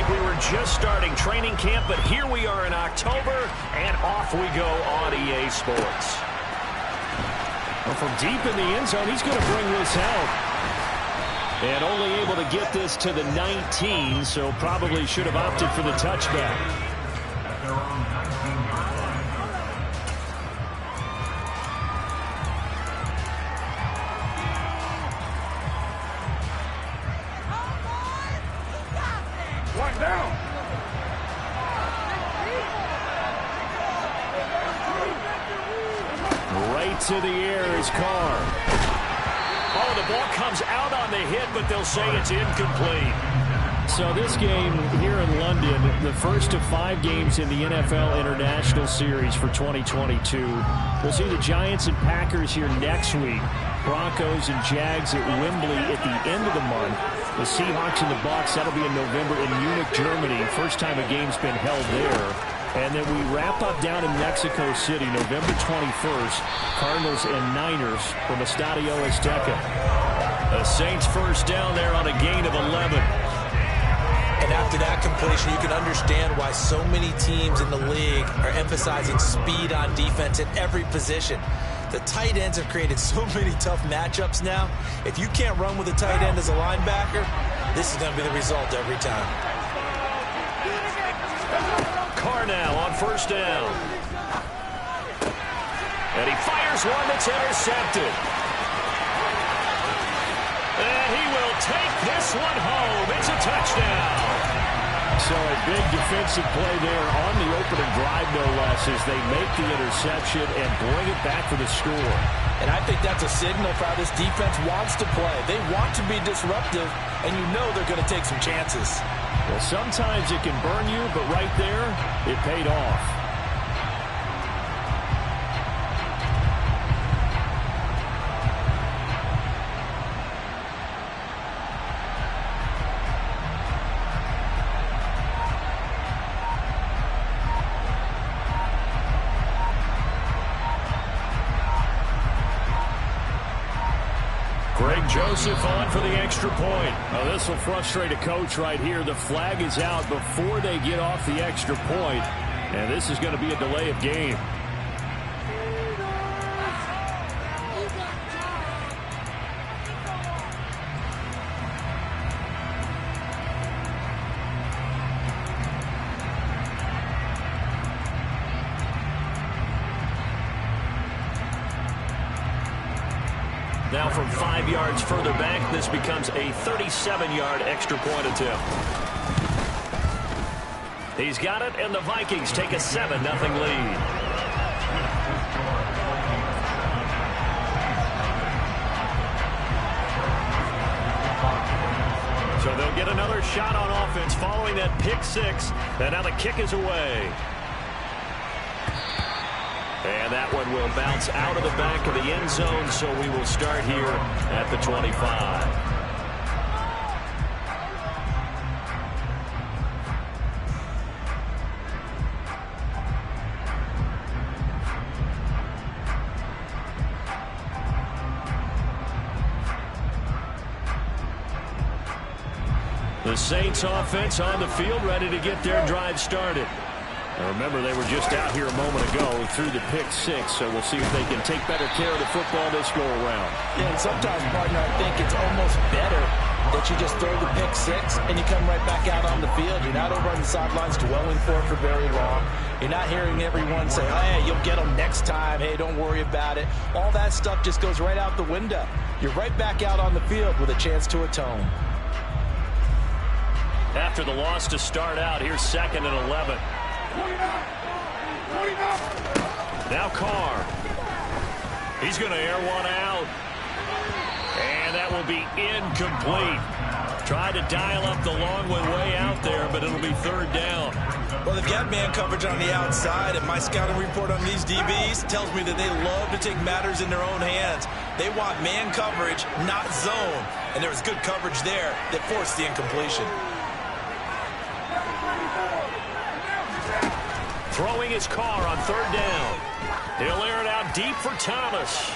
like we were just starting training camp, but here we are in October, and off we go on EA Sports. Well, from deep in the end zone, he's going to bring this out. And only able to get this to the 19, so probably should have opted for the touchback. To the air is Carr. Oh, the ball comes out on the hit, but they'll say it's incomplete. So this game here in London, the first of 5 games in the NFL International Series for 2022. We'll see the Giants and Packers here next week. Broncos and Jags at Wembley at the end of the month. The Seahawks and the Bucs, that'll be in November in Munich, Germany. First time a game's been held there. And then we wrap up down in Mexico City, November 21st, Cardinals and Niners from Estadio Azteca. The Saints first down there on a gain of 11. And after that completion, you can understand why so many teams in the league are emphasizing speed on defense at every position. The tight ends have created so many tough matchups now. If you can't run with a tight end as a linebacker, this is going to be the result every time. Carr now on first down. And he fires one that's intercepted. And he will take this one home. It's a touchdown. So a big defensive play there on the opening drive, no less, as they make the interception and bring it back for the score. And I think that's a signal for how this defense wants to play. They want to be disruptive, and you know they're going to take some chances. Well, sometimes it can burn you, but right there, it paid off. Joseph on for the extra point. Oh, this will frustrate a coach right here. The flag is out before they get off the extra point, and this is going to be a delay of game. Now from 5 yards further back, this becomes a 37-yard extra point attempt. He's got it, and the Vikings take a 7-0 lead. So they'll get another shot on offense following that pick six, and now the kick is away. And that one will bounce out of the back of the end zone, so we will start here at the 25. The Saints offense on the field, ready to get their drive started. Now remember, they were just out here a moment ago through the pick six, so we'll see if they can take better care of the football this go around. Yeah, and sometimes, partner, I think it's almost better that you just throw the pick six and you come right back out on the field. You're not over on the sidelines dwelling for very long. You're not hearing everyone say, hey, you'll get them next time. Hey, don't worry about it. All that stuff just goes right out the window. You're right back out on the field with a chance to atone. After the loss to start out, here's 2nd and 11. Now Carr. He's going to air one out. And that will be incomplete. Tried to dial up the long one way out there, but it'll be 3rd down. Well, they've got man coverage on the outside, and my scouting report on these DBs tells me that they love to take matters in their own hands. They want man coverage, not zone. And there was good coverage there that forced the incompletion. Throwing his Carr on 3rd down. He'll air it out deep for Thomas.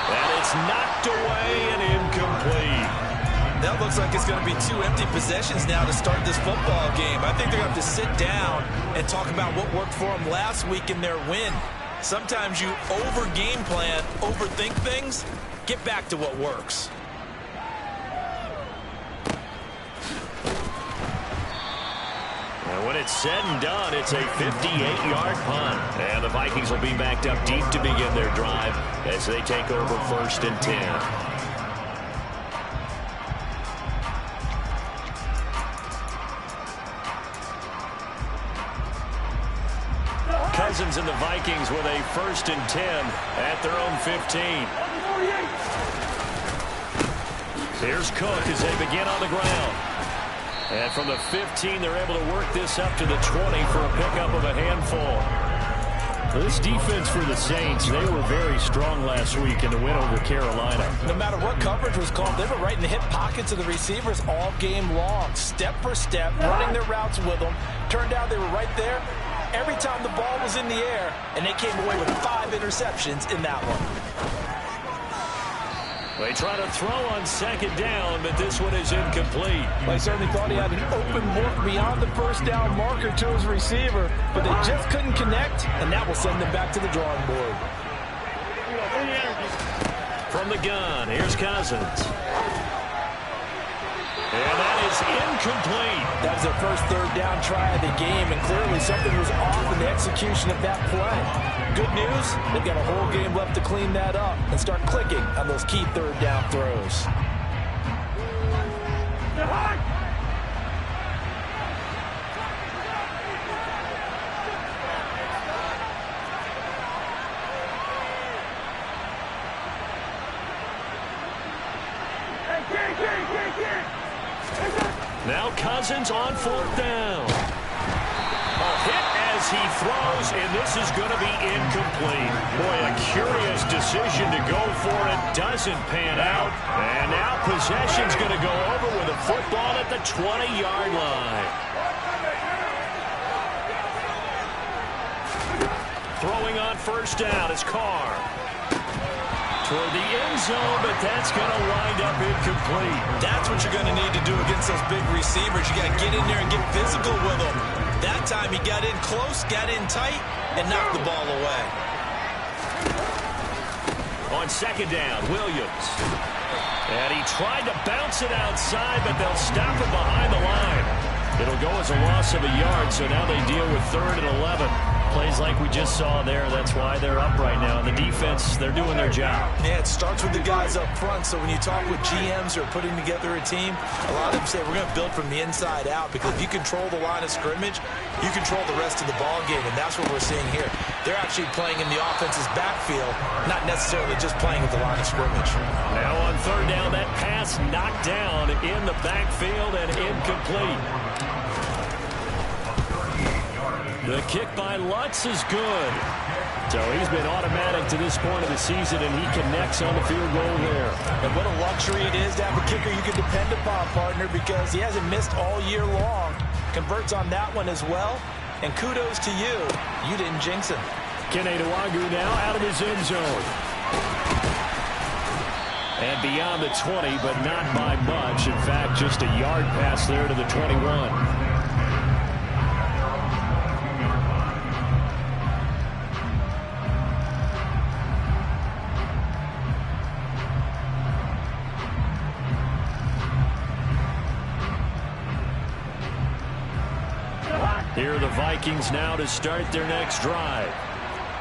And it's knocked away and incomplete. That looks like it's going to be 2 empty possessions now to start this football game. I think they're going to have to sit down and talk about what worked for them last week in their win. Sometimes you over-game plan, overthink things. Get back to what works. And when it's said and done, it's a 58-yard punt. And the Vikings will be backed up deep to begin their drive as they take over 1st and 10. Cousins and the Vikings with a 1st and 10 at their own 15. Here's Cook as they begin on the ground. And from the 15, they're able to work this up to the 20 for a pickup of a handful. This defense for the Saints, they were very strong last week in the win over Carolina. No matter what coverage was called, they were right in the hip pockets of the receivers all game long, step for step, running their routes with them. Turned out they were right there every time the ball was in the air, and they came away with 5 interceptions in that one. They try to throw on 2nd down, but this one is incomplete. Well, he certainly thought he had an open look beyond the 1st down marker to his receiver, but they just couldn't connect, and that will send them back to the drawing board. From the gun, here's Cousins. And that is incomplete. That was their first 3rd down try of the game, and clearly something was off in the execution of that play. Good news, they've got a whole game left to clean that up and start clicking on those key 3rd down throws. Now Cousins on 4th down. A hit as he throws, and this is going to be incomplete. Boy, a curious decision to go for it. Doesn't pan out. And now possession's going to go over with a football at the 20-yard line. Throwing on 1st down is Carr. Toward the end zone, but that's going to wind up incomplete. That's what you're going to need to do against those big receivers. You got to get in there and get physical with them. That time he got in close, got in tight, and knocked the ball away. On 2nd down, Williams. And he tried to bounce it outside, but they'll stop it behind the line. It'll go as a loss of a yard, so now they deal with 3rd and 11. Plays like we just saw there. That's why they're up right now. The defense, they're doing their job. Yeah, it starts with the guys up front. So when you talk with GMs who are putting together a team, a lot of them say we're going to build from the inside out, because if you control the line of scrimmage, you control the rest of the ball game, and that's what we're seeing here. They're actually playing in the offense's backfield, not necessarily just playing at the line of scrimmage. Now on 3rd down, that pass knocked down in the backfield and incomplete. The kick by Lutz is good. So he's been automatic to this point of the season, and he connects on the field goal there. And what a luxury it is to have a kicker you can depend upon, partner, because he hasn't missed all year long. Converts on that one as well. And kudos to you. You didn't jinx him. Kene Nwangwu now out of his end zone. And beyond the 20, but not by much. In fact, just a yard pass there to the 21. Here are the Vikings now to start their next drive.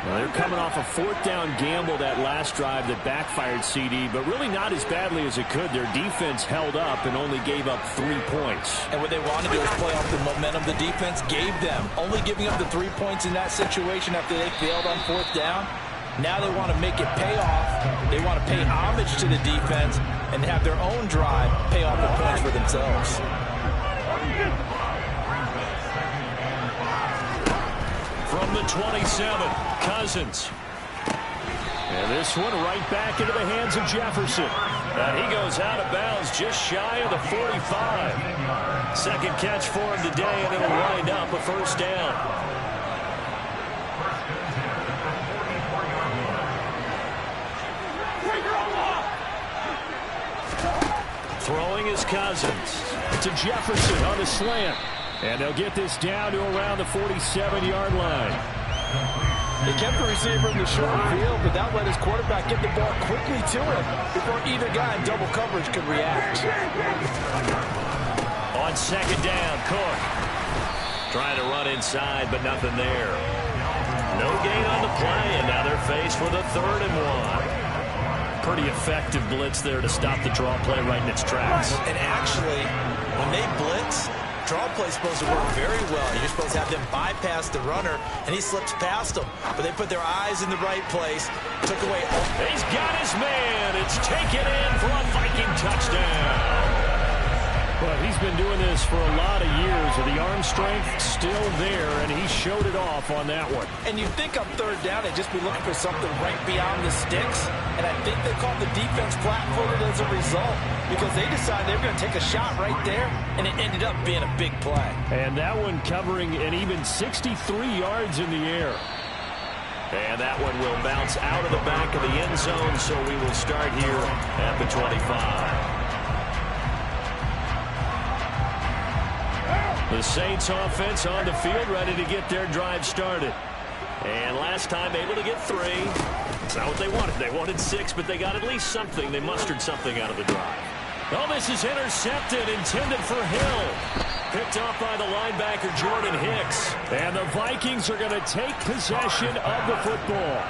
Well, they're coming off a 4th down gamble that last drive that backfired CD, but really not as badly as it could. Their defense held up and only gave up 3 points. And what they wanted to do was play off the momentum the defense gave them. Only giving up the 3 points in that situation after they failed on 4th down. Now they want to make it pay off. They want to pay homage to the defense and have their own drive pay off the points for themselves. From the 27, Cousins. And this one right back into the hands of Jefferson. And he goes out of bounds just shy of the 45. 2nd catch for him today, and it'll wind up a 1st down. Throwing is Cousins. To Jefferson on the slant. And they'll get this down to around the 47-yard line. They kept the receiver in the short field, but that let his quarterback get the ball quickly to him before either guy in double coverage could react. On second down, Cook. Trying to run inside, but nothing there. No gain on the play, and now they're faced with a 3rd and 1. Pretty effective blitz there to stop the draw play right in its tracks. And actually, when they blitz, draw play is supposed to work very well. You're supposed to have them bypass the runner, and he slips past them. But they put their eyes in the right place, took away. He's got his man. It's taken in for a Viking touchdown. Well, he's been doing this for a lot of years, with the arm strength still there, and he showed it off on that one. And you'd think on 3rd down they'd just be looking for something right beyond the sticks, and I think they called the defense flat-footed as a result, because they decided they were going to take a shot right there, and it ended up being a big play. And that one covering an even 63 yards in the air. And that one will bounce out of the back of the end zone, so we will start here at the 25. The Saints offense on the field, ready to get their drive started. And last time able to get 3. It's not what they wanted. They wanted 6, but they got at least something. They mustered something out of the drive. Oh, this is intercepted, intended for Hill. Picked off by the linebacker, Jordan Hicks. And the Vikings are going to take possession of the football.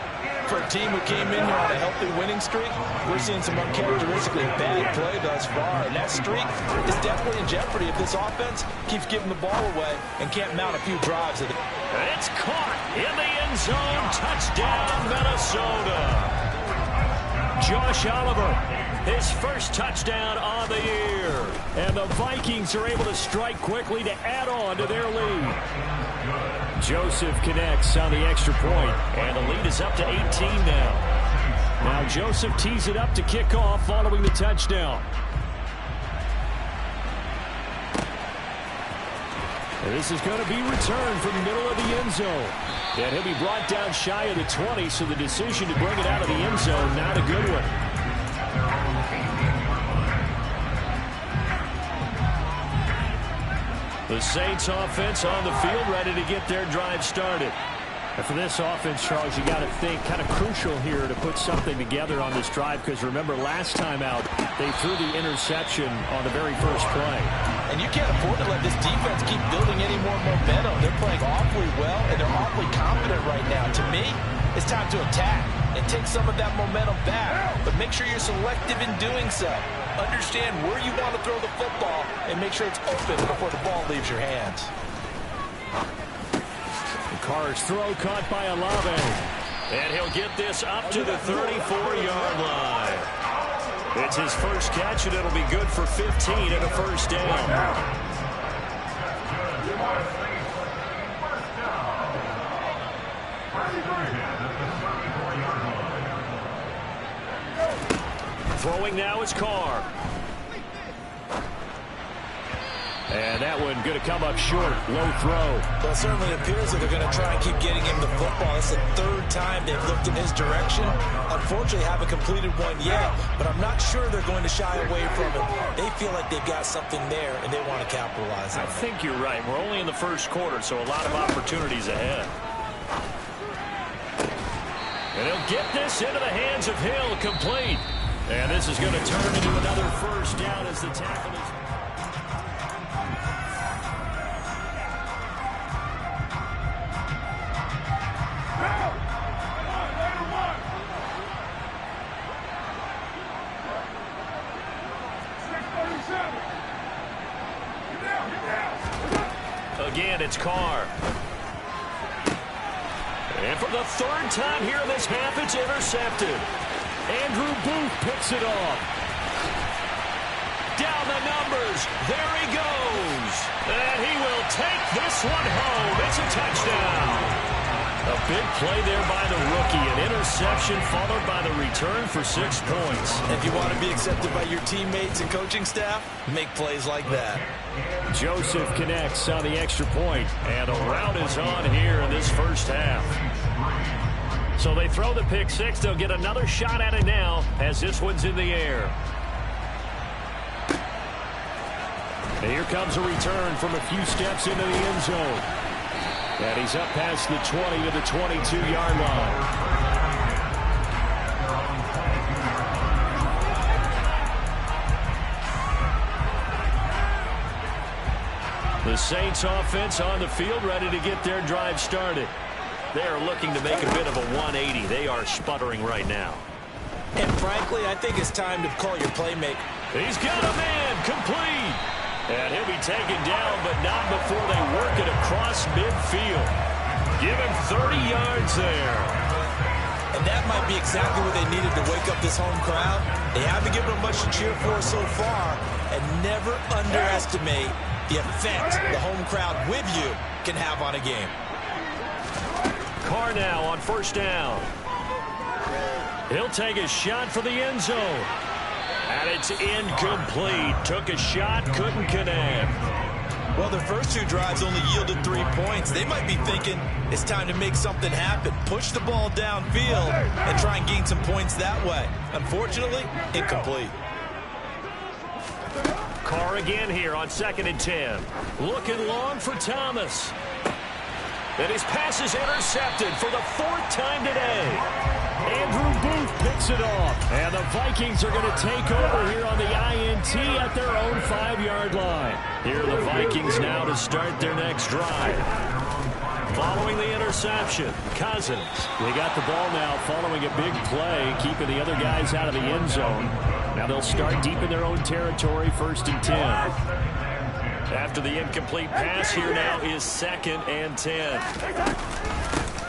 For a team who came in here on a healthy winning streak, we're seeing some uncharacteristically bad play thus far. And that streak is definitely in jeopardy if this offense keeps giving the ball away and can't mount a few drives. It's caught in the end zone. Touchdown, Minnesota. Josh Oliver, his first touchdown on the year. And the Vikings are able to strike quickly to add on to their lead. Joseph connects on the extra point, and the lead is up to 18 now. Now Joseph tees it up to kick off following the touchdown. This is going to be returned from the middle of the end zone. And he'll be brought down shy of the 20, so the decision to bring it out of the end zone, not a good one. The Saints offense on the field, ready to get their drive started. And for this offense, Charles, you got to think kind of crucial here to put something together on this drive, because remember last time out they threw the interception on the very first play. And you can't afford to let this defense keep building any more momentum. They're playing awfully well, and they're awfully confident right now. To me, it's time to attack and take some of that momentum back. But make sure you're selective in doing so. Understand where you want to throw the football and make sure it's open before the ball leaves your hands. Carr's throw caught by Olave. And he'll get this up to the 34-yard line. It's his first catch, and it'll be good for 15 and a first down. Throwing now is Carr. And that one going to come up short. Low throw. Well, it certainly appears that they're going to try and keep getting him the football. It's the 3rd time they've looked in his direction. Unfortunately, haven't completed one yet, but I'm not sure they're going to shy away from it. They feel like they've got something there, and they want to capitalize on it. I think you're right. We're only in the first quarter, so a lot of opportunities ahead. And he'll get this into the hands of Hill, complete. And this is going to turn into another first down as the tackle is... Again, it's Carr. And for the 3rd time here in this half, it's intercepted. Andrew Booth picks it off. Down the numbers. There he goes. And he will take this one home. It's a touchdown. A big play there by the rookie. An interception followed by the return for 6 points. If you want to be accepted by your teammates and coaching staff, make plays like that. Joseph connects on the extra point, and a rout is on here in this first half. So they throw the pick 6. They'll get another shot at it now as this one's in the air. And here comes a return from a few steps into the end zone. And he's up past the 20 to the 22-yard line. The Saints offense on the field, ready to get their drive started. They are looking to make a bit of a 180. They are sputtering right now. And frankly, I think it's time to call your playmaker. He's got a man complete. And he'll be taken down, but not before they work it across midfield. Give him 30 yards there. And that might be exactly what they needed to wake up this home crowd. They haven't given them much to cheer for so far. And never underestimate the effect the home crowd with you can have on a game. Carr now on first down. He'll take a shot for the end zone. And it's incomplete. Took a shot, couldn't connect. Well, their first two drives only yielded 3 points. They might be thinking it's time to make something happen. Push the ball downfield and try and gain some points that way. Unfortunately, incomplete. Carr again here on 2nd and 10. Looking long for Thomas. And his pass is intercepted for the 4th time today. Andrew Booth picks it off. And the Vikings are going to take over here on the INT at their own 5-yard line. Here are the Vikings now to start their next drive. Following the interception, Cousins. They got the ball now following a big play, keeping the other guys out of the end zone. Now they'll start deep in their own territory, 1st and 10. After the incomplete pass, here now is 2nd and 10.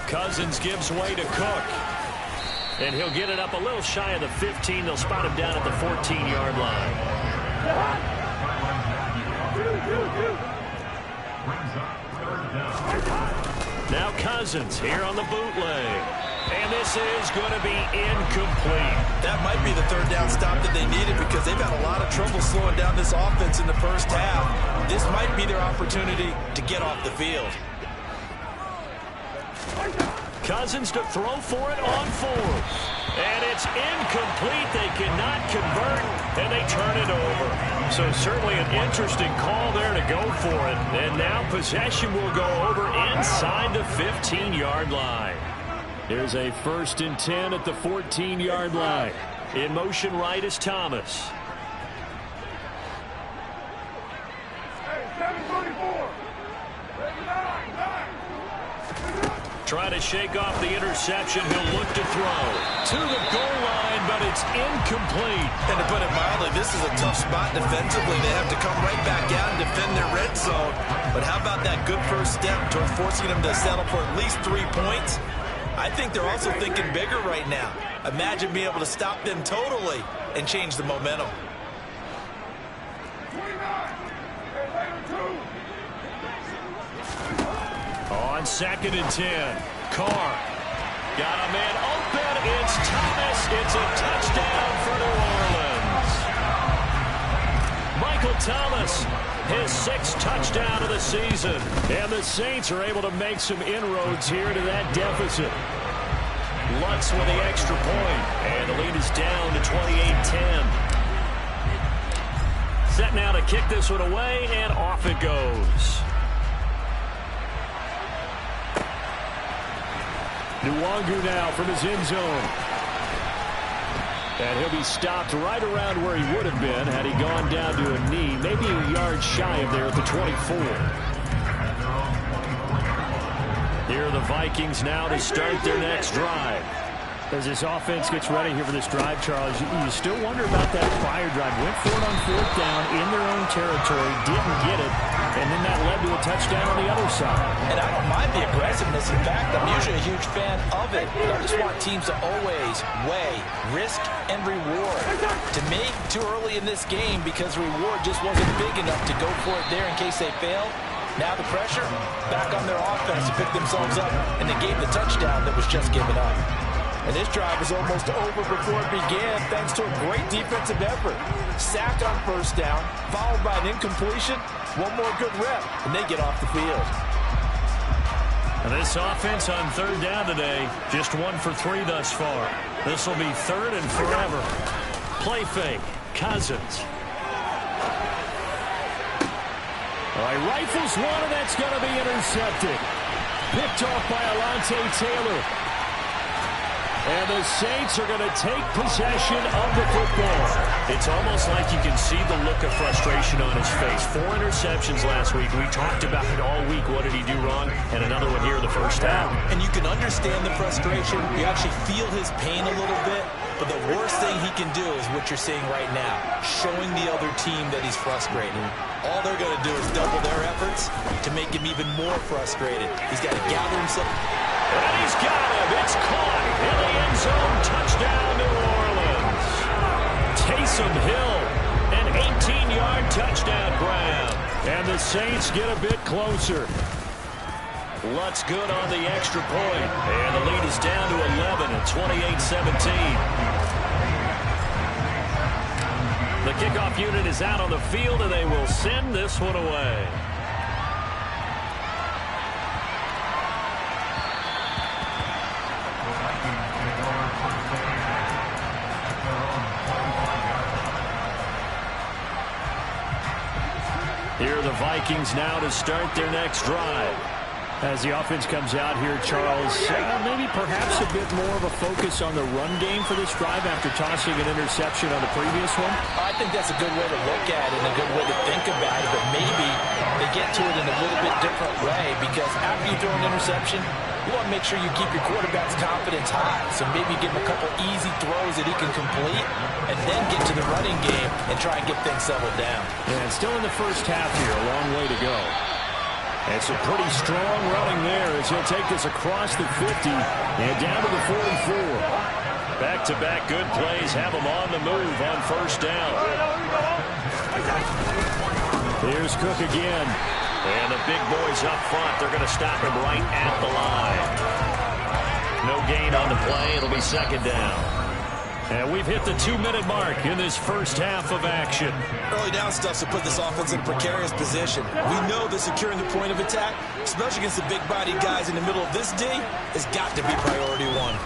Cousins gives way to Cook. And he'll get it up a little shy of the 15. They'll spot him down at the 14-yard line. Now Cousins here on the bootleg. And this is going to be incomplete. That might be the 3rd down stop that they needed because they've had a lot of trouble slowing down this offense in the first half. This might be their opportunity to get off the field. Cousins to throw for it on 4th. And it's incomplete. They cannot convert, and they turn it over. So certainly an interesting call there to go for it. And now possession will go over inside the 15-yard line. Here's a 1st and 10 at the 14-yard line. In motion right is Thomas. Trying to shake off the interception. He'll look to throw to the goal line, but it's incomplete. And to put it mildly, this is a tough spot defensively. They have to come right back out and defend their red zone. But how about that good first step towards forcing them to settle for at least 3 points? I think they're also thinking bigger right now. Imagine being able to stop them totally and change the momentum. On 2nd and 10, Carr got a man open. It's Thomas. It's a touchdown for New Orleans. Michael Thomas, his 6th touchdown of the season. And the Saints are able to make some inroads here to that deficit. Lutz with the extra point. And the lead is down to 28-10. Set now to kick this one away, and off it goes. Nwangu now from his end zone. And he'll be stopped right around where he would have been had he gone down to a knee, maybe a yard shy of there at the 24. Here are the Vikings now to start their next drive. As this offense gets ready here for this drive, Charles, you still wonder about that prior drive. Went for it on 4th down in their own territory, didn't get it, and then that led to a touchdown on the other side. And I don't mind the aggressiveness. In fact, I'm usually a huge fan of it. But I just want teams to always weigh risk and reward. To me, too early in this game because reward just wasn't big enough to go for it there in case they fail. Now the pressure back on their offense to pick themselves up, and they gave the touchdown that was just given up. And this drive was almost over before it began thanks to a great defensive effort. Sack on 1st down, followed by an incompletion. One more good rep, and they get off the field. And this offense on 3rd down today, just 1 for 3 thus far. This will be 3rd and forever. Play fake, Cousins. All right, rifles one, and that's going to be intercepted. Picked off by Alontae Taylor. And the Saints are going to take possession of the football. It's almost like you can see the look of frustration on his face. 4 interceptions last week. We talked about it all week. What did he do wrong? And another one here in the first half. And you can understand the frustration. You actually feel his pain a little bit. But the worst thing he can do is what you're seeing right now, showing the other team that he's frustrated. All they're going to do is double their efforts to make him even more frustrated. He's got to gather himself. And he's got him. It's caught in the end zone. Touchdown, New Orleans. Taysom Hill, an 18-yard touchdown grab. And the Saints get a bit closer. Lutz good on the extra point. And the lead is down to 11 at 28-17. The kickoff unit is out on the field, and they will send this one away. Here are the Vikings now to start their next drive. As the offense comes out here, Charles, maybe perhaps a bit more of a focus on the run game for this drive after tossing an interception on the previous one? I think that's a good way to look at it and a good way to think about it, but maybe they get to it in a little bit different way, because after you throw an interception, you want to make sure you keep your quarterback's confidence high. So maybe give him a couple easy throws that he can complete, and then get to the running game and try and get things settled down. Yeah, and still in the first half here, a long way to go. It's a pretty strong running there as he'll take this across the 50 and down to the 44. Back-to-back good plays have him on the move on first down. Here's Cook again. And the big boys up front, they're going to stop him right at the line. No gain on the play. It'll be second down. And we've hit the 2-minute mark in this first half of action. Early down stuff to put this offense in a precarious position. We know that securing the point of attack, especially against the big-bodied guys in the middle of this D, has got to be priority one.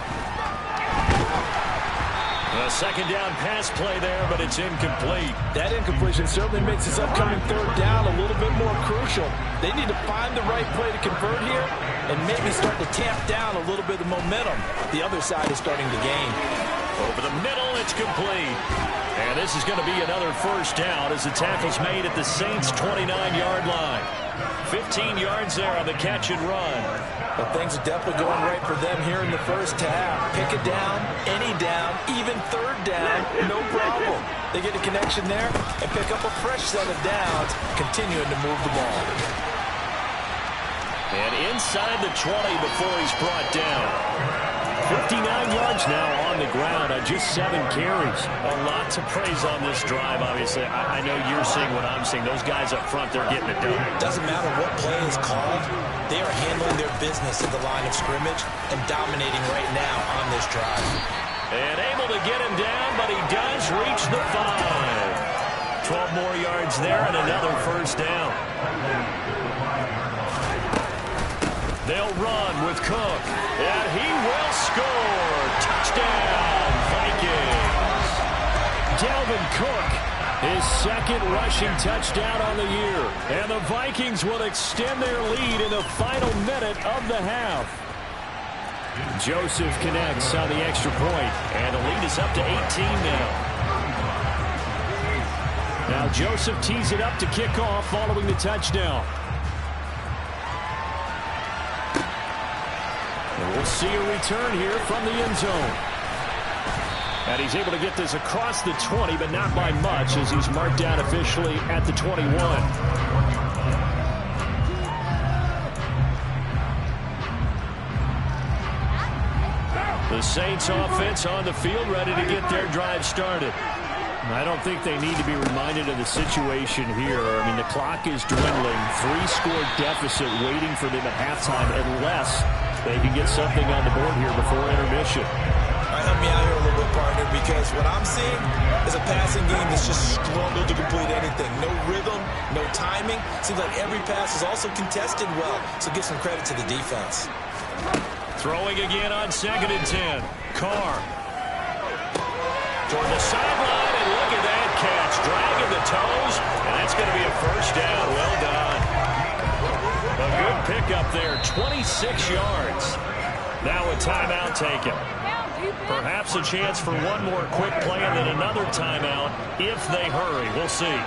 A second down pass play there, but it's incomplete. That incompletion certainly makes this upcoming third down a little bit more crucial. They need to find the right play to convert here and maybe start to tamp down a little bit of momentum the other side is starting to gain. Over the middle, it's complete. And this is going to be another first down as the tackle's made at the Saints' 29-yard line. 15 yards there on the catch and run. But things are definitely going right for them here in the first half. Pick it down, any down, even third down, no problem. They get a connection there and pick up a fresh set of downs, continuing to move the ball. And inside the 20 before he's brought down. 59 yards now on the ground on just 7 carries. A lot to praise on this drive, obviously. I know you're seeing what I'm seeing. Those guys up front, they're getting it done. Doesn't matter what play is called. They are handling their business at the line of scrimmage and dominating right now on this drive. And able to get him down, but he does reach the 5. 12 more yards there and another first down. They'll run with Cook, and he will score. Touchdown, Vikings. Dalvin Cook, his second rushing touchdown on the year. And the Vikings will extend their lead in the final minute of the half. Joseph connects on the extra point, and the lead is up to 18 now. Now Joseph tees it up to kick off following the touchdown. We'll see a return here from the end zone. And he's able to get this across the 20, but not by much, as he's marked down officially at the 21. The Saints offense on the field, ready to get their drive started. I don't think they need to be reminded of the situation here. I mean, the clock is dwindling. 3-score deficit waiting for them at halftime, unless they can get something on the board here before intermission. All right, help me out here a little bit, partner, because what I'm seeing is a passing game that's just struggled to complete anything. No rhythm, no timing. Seems like every pass is also contested well, so give some credit to the defense. Throwing again on 2nd and 10. Carr. Toward the sideline, and look at that catch. Dragging the toes, and that's going to be a first down. Well done. 26 yards. Now a timeout taken. Perhaps a chance for one more quick play and then another timeout if they hurry. We'll see.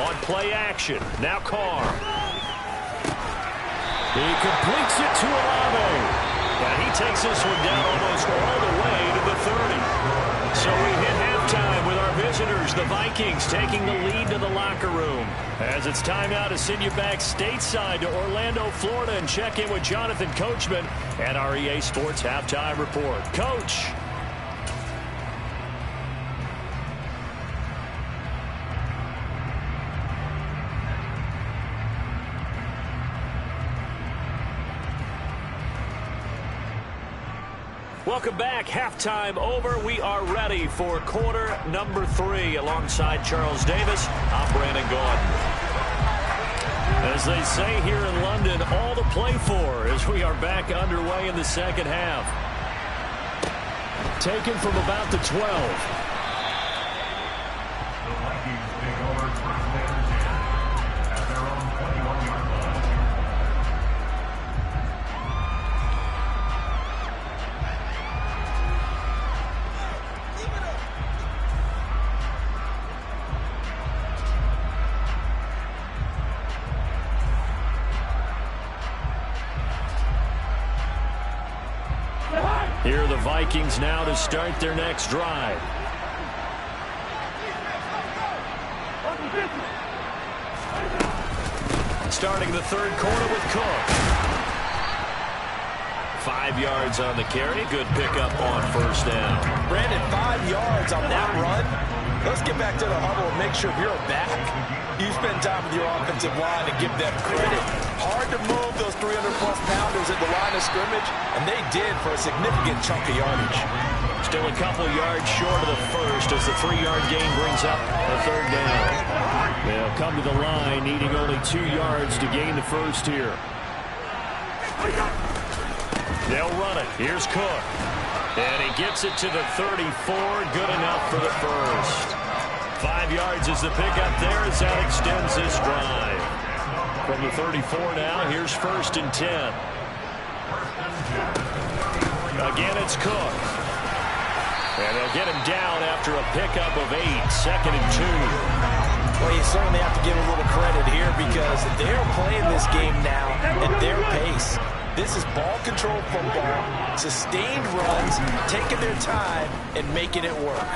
On play action, now Carr. He completes it to Olave. And he takes this one down almost all the way to the 30. So we hit halftime with our visitors, the Vikings, taking the lead to the locker room. As it's time now to send you back stateside to Orlando, Florida, and check in with Jonathan Coachman at our EA Sports Halftime Report. Coach. Welcome back. Halftime over. We are ready for quarter number 3. Alongside Charles Davis, I'm Brandon Gaudin. As they say here in London, all to play for as we are back underway in the second half. Taken from about the 12. Here are the Vikings now to start their next drive. Starting the third quarter with Cook. 5 yards on the carry. Good pickup on first down. Brandon, 5 yards on that run. Let's get back to the huddle and make sure you're back. You spend time with your offensive line and give them credit. Hard to move those 300-plus pounders at the line of scrimmage, and they did for a significant chunk of yardage. Still a couple yards short of the first as the 3-yard gain brings up a third down. They'll come to the line needing only 2 yards to gain the first here. They'll run it. Here's Cook. And he gets it to the 34. Good enough for the first. 5 yards is the pickup there as that extends this drive. From the 34 now, here's 1st and 10. Again, it's Cook. And they'll get him down after a pickup of 8. 2nd and 2. Well, you certainly have to give a little credit here because they're playing this game now at their pace. This is ball control football, sustained runs, taking their time and making it work.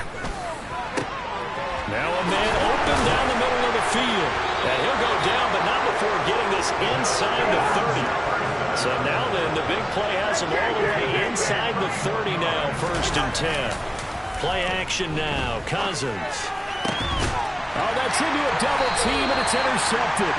Now a man open down the middle of the field. And he'll go down, but not before getting this inside the 30. So now then, the big play has him all the way inside the 30 now, 1st and 10. Play action now, Cousins. Oh, that's into a double team, and it's intercepted.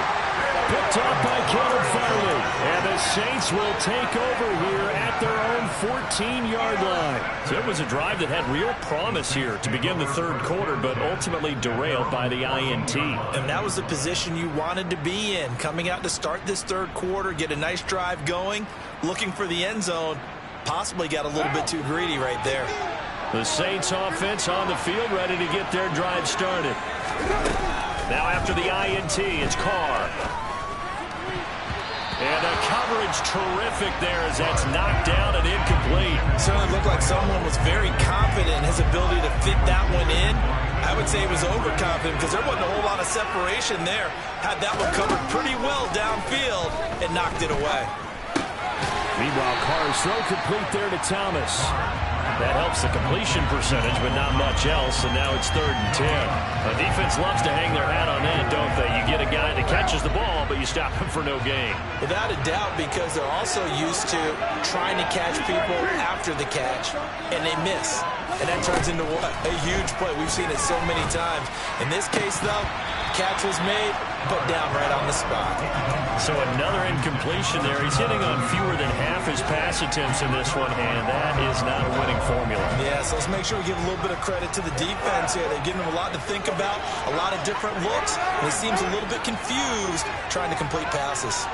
Picked up by Caleb Farley. And the Saints will take over here at their own 14-yard line. So it was a drive that had real promise here to begin the third quarter, but ultimately derailed by the INT. And that was the position you wanted to be in. Coming out to start this third quarter, get a nice drive going, looking for the end zone. Possibly got a little bit too greedy right there. The Saints offense on the field, ready to get their drive started. Now after the INT, it's Carr. And the coverage terrific there as that's knocked down and incomplete. Certainly looked like someone was very confident in his ability to fit that one in. I would say he was overconfident because there wasn't a whole lot of separation there. Had that one covered pretty well downfield and knocked it away. Meanwhile, Carr's throw complete there to Thomas. That helps the completion percentage, but not much else, and now it's 3rd and 10. The defense loves to hang their hat on that, don't they? You get a guy that catches the ball, but you stop him for no gain. Without a doubt, because they're also used to trying to catch people after the catch, and they miss. And that turns into what? A huge play. We've seen it so many times. In this case, though, catch was made, but down right on the spot. So another incompletion there. He's hitting on fewer than half his pass attempts in this one, and that is not a winning formula. Yeah, so let's make sure we give a little bit of credit to the defense here. They're giving them a lot to think about, a lot of different looks, and he seems a little bit confused trying to complete passes.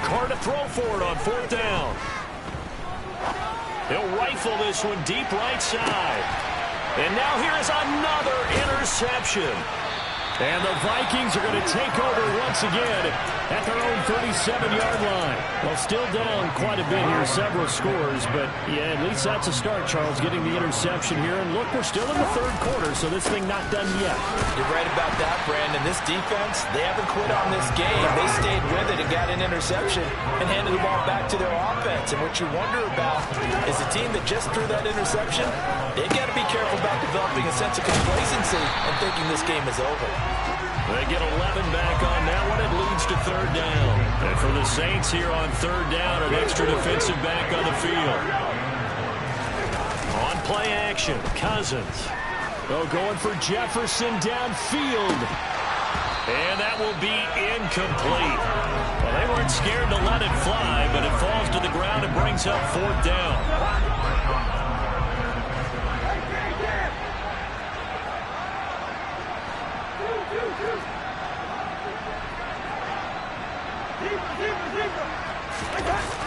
Carr to throw for it on 4th down. He'll rifle this one deep right side. And now here is another interception. And the Vikings are going to take over once again at their own 37-yard line. Well, still down quite a bit here, several scores. But, yeah, at least that's a start, Charles, getting the interception here. And, look, we're still in the third quarter, so this thing not done yet. You're right about that, Brandon. This defense, they haven't quit on this game. They stayed with it and got an interception and handed the ball back to their offense. And what you wonder about is the team that just threw that interception, they've got to be careful about developing a sense of complacency and thinking this game is over. They get 11 back on that one. It leads to third down. And for the Saints here on third down, an extra defensive back on the field. On play action, Cousins. Oh, going for Jefferson downfield. And that will be incomplete. Well, they weren't scared to let it fly, but it falls to the ground and brings up fourth down.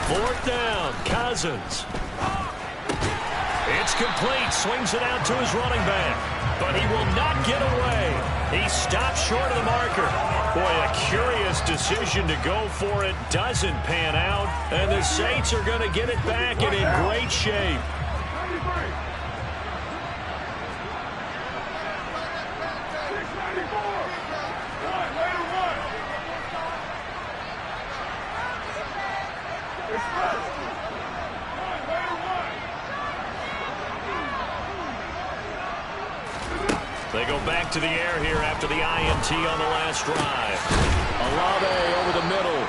Fourth down, Cousins. It's complete. Swings it out to his running back. But he will not get away. He stopped short of the marker. Boy, a curious decision to go for it. Doesn't pan out. And the Saints are going to get it back and in great shape. They go back to the air here after the INT on the last drive. Olave over the middle.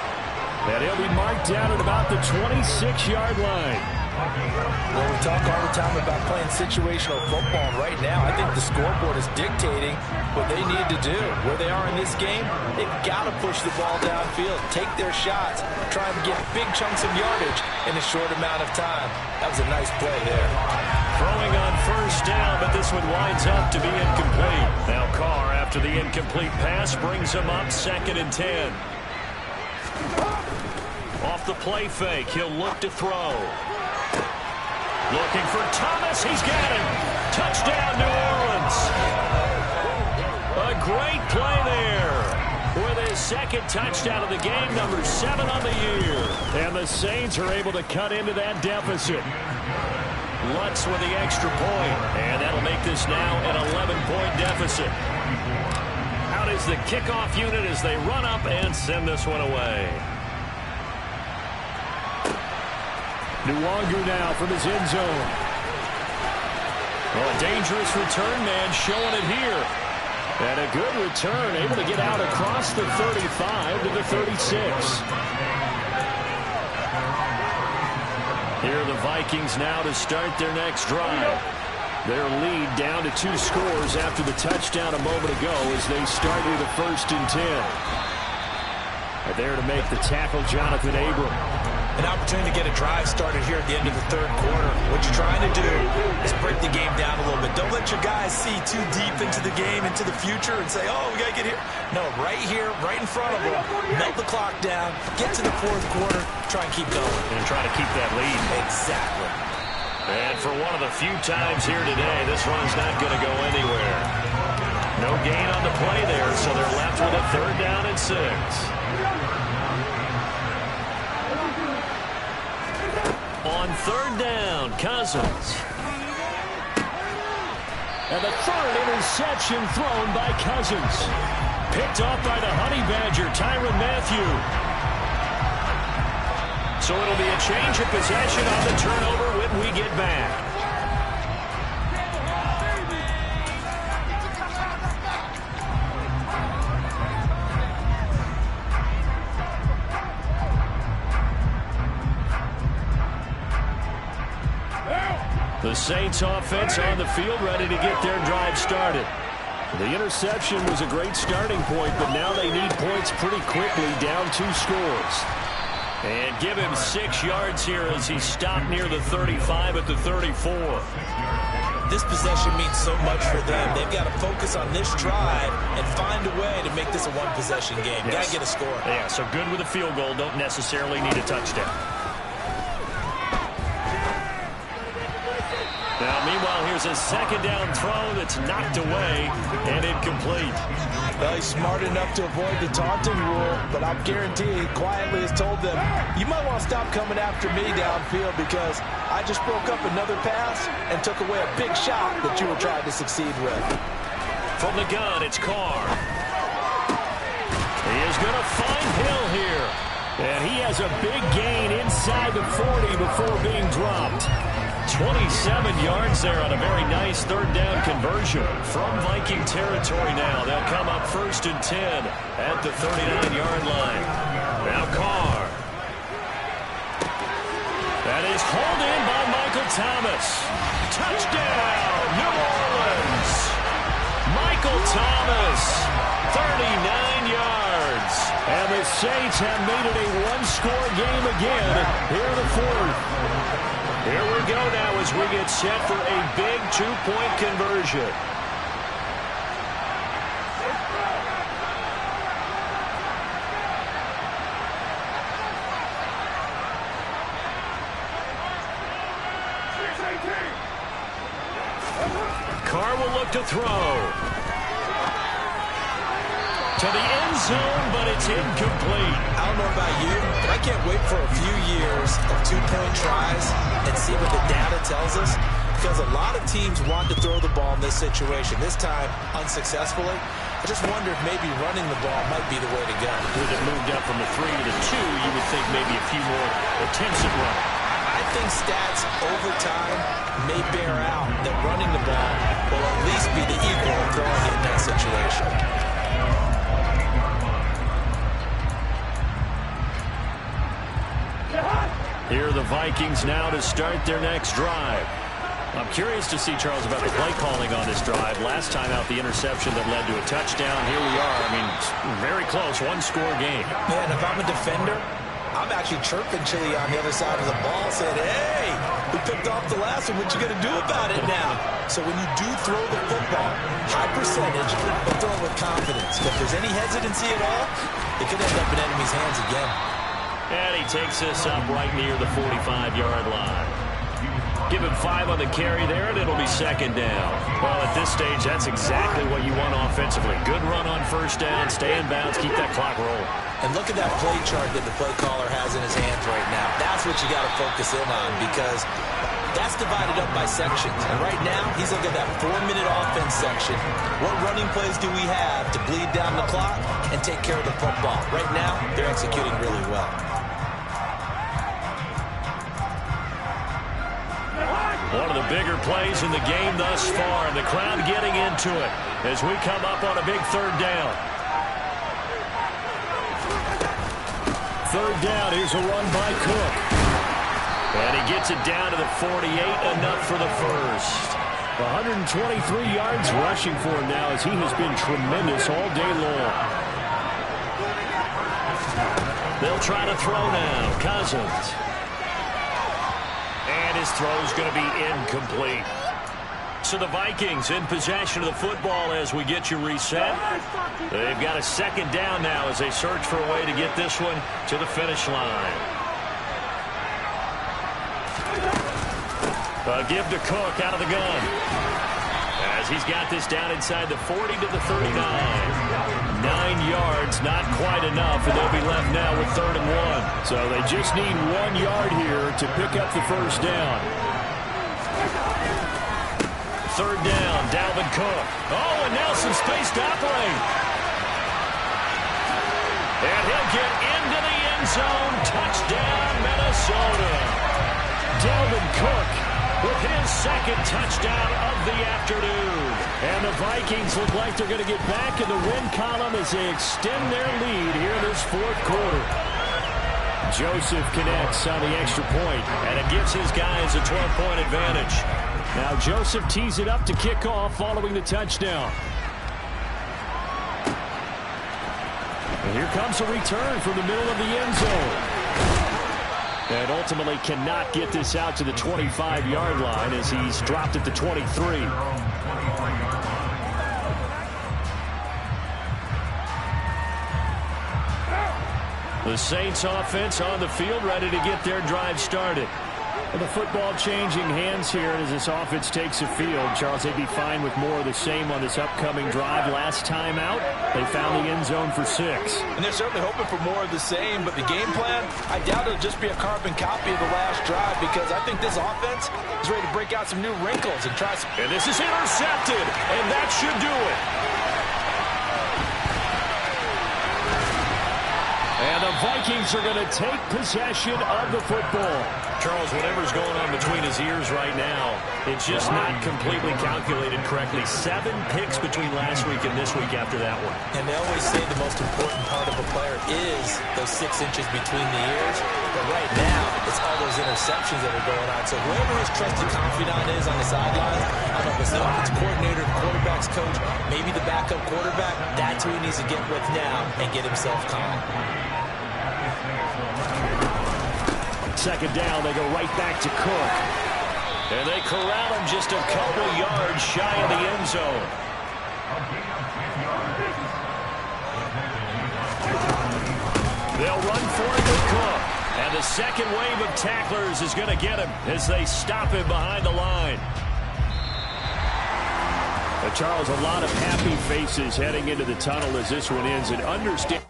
And he'll be marked down at about the 26-yard line. Well, we talk all the time about playing situational football. And right now, I think the scoreboard is dictating what they need to do. Where they are in this game, they've got to push the ball downfield, take their shots, try and get big chunks of yardage in a short amount of time. That was a nice play there. Throwing on first down, but this one winds up to be incomplete. Now Carr, after the incomplete pass, brings him up 2nd and 10. Off the play fake, he'll look to throw. Looking for Thomas, he's got him. Touchdown, New Orleans. A great play there. With his second touchdown of the game, number 7 on the year. And the Saints are able to cut into that deficit. Lutz with the extra point, and that'll make this now an 11-point deficit. Out is the kickoff unit as they run up and send this one away. Nwangu now from his end zone. Oh, a dangerous return man showing it here. And a good return, able to get out across the 35 to the 36. Here are the Vikings now to start their next drive. Their lead down to 2 scores after the touchdown a moment ago as they start with a 1st and 10. And there to make the tackle, Jonathan Abram. An opportunity to get a drive started here at the end of the third quarter. What you're trying to do is break the game down a little bit. Don't let your guys see too deep into the game, into the future, and say, oh, we got to get here. No, right here, right in front of them. Melt the clock down, get to the fourth quarter, try and keep going. And try to keep that lead. Exactly. And for one of the few times here today, this one's not going to go anywhere. No gain on the play there, so they're left with a 3rd down and 6. On 3rd down, Cousins. And the 3rd interception thrown by Cousins. Picked off by the Honey Badger, Tyrann Mathieu. So it'll be a change of possession on the turnover when we get back. The Saints offense on the field ready to get their drive started. The interception was a great starting point, but now they need points pretty quickly, down 2 scores. And give him 6 yards here as he stopped near the 35 at the 34. This possession means so much for them. They've got to focus on this drive and find a way to make this a one-possession game. Yes. Got to get a score. Yeah, so good with a field goal. Don't necessarily need a touchdown. Now, meanwhile, here's Here's a second down throw that's knocked away and incomplete. Well, he's smart enough to avoid the taunting rule, but I'm guaranteeing he quietly has told them, you might want to stop coming after me downfield because I just broke up another pass and took away a big shot that you were trying to succeed with. From the gun, it's Carr. He is going to find Hill here. And he has a big gain inside the 40 before being dropped. 27 yards there on a very nice third down conversion from Viking territory now. They'll come up 1st and 10 at the 39-yard line. Now Carr. That is hauled in by Michael Thomas. Touchdown, New Orleans. Michael Thomas, 39 yards. And the Saints have made it a one-score game again here in the 4th. Here we go now as we get set for a big two-point conversion. Carr will look to throw. To the end zone, but it's incomplete. I don't know about you, but I can't wait for a few years of two-point tries and see what the data tells us, because a lot of teams want to throw the ball in this situation. This time, unsuccessfully. I just wonder if maybe running the ball might be the way to go. With it moved up from a 3 to 2, you would think maybe a few more attempts at running. I think stats over time may bear out that running the ball will at least be the equal of throwing it in that situation. Here are the Vikings now to start their next drive. I'm curious to see, Charles, about the play calling on this drive. Last time out, the interception that led to a touchdown. Here we are. I mean, very close, one-score game. Man, if I'm a defender, I'm actually chirping Chili on the other side of the ball, saying, hey, we picked off the last one. What you going to do about it now? So when you do throw the football, high percentage, but throw it with confidence. If there's any hesitancy at all, it could end up in enemy's hands again. And he takes this up right near the 45-yard line. Give him 5 on the carry there, and it'll be second down. Well, at this stage, that's exactly what you want offensively. Good run on first down, stay in bounds, keep that clock rolling. And look at that play chart that the play caller has in his hands right now. That's what you got to focus in on, because that's divided up by sections. And right now, he's looking at that 4-minute offense section. What running plays do we have to bleed down the clock and take care of the football? Right now, they're executing really well. One of the bigger plays in the game thus far, and the crowd getting into it as we come up on a big third down. Third down, here's a run by Cook. And he gets it down to the 48, enough for the first. 123 yards rushing for him now as he has been tremendous all day long. They'll try to throw now. Cousins. And his throw's going to be incomplete. So the Vikings in possession of the football as we get you reset. They've got a second down now as they search for a way to get this one to the finish line. Give to Cook out of the gun. As he's got this down inside the 40 to the 39. 9 yards, not quite enough, and they'll be left now with 3rd and 1. So they just need 1 yard here to pick up the first down. 3rd down, Dalvin Cook. Oh, and now some space to operate. And he'll get into the end zone. Touchdown, Minnesota. Dalvin Cook with his second touchdown of the afternoon. And the Vikings look like they're going to get back in the win column as they extend their lead here in this 4th quarter. Joseph connects on the extra point, and it gives his guys a 12-point advantage. Now Joseph tees it up to kick off following the touchdown. And here comes a return from the middle of the end zone. And ultimately cannot get this out to the 25-yard line as he's dropped at the 23. The Saints offense on the field ready to get their drive started. The football changing hands here as this offense takes the field. Charles, they'd be fine with more of the same on this upcoming drive. Last time out, they found the end zone for 6. And they're certainly hoping for more of the same, but the game plan, I doubt it'll just be a carbon copy of the last drive, because I think this offense is ready to break out some new wrinkles and try some... And this is intercepted, and that should do it. And the Vikings are going to take possession of the football. Charles, whatever's going on between his ears right now, it's just not completely calculated correctly. 7 picks between last week and this week after that one. And they always say the most important part of a player is those 6 inches between the ears. But right now, it's all those interceptions that are going on. So whoever his trusted confidant is on the sidelines, I don't know if it's the offensive coordinator, the quarterback's coach, maybe the backup quarterback, that's who he needs to get with now and get himself calm. Second down, they go right back to Cook. And they corral him just a couple yards shy of the end zone. They'll run for it with Cook. And the second wave of tacklers is going to get him as they stop him behind the line. Charles, a lot of happy faces heading into the tunnel as this one ends. And understand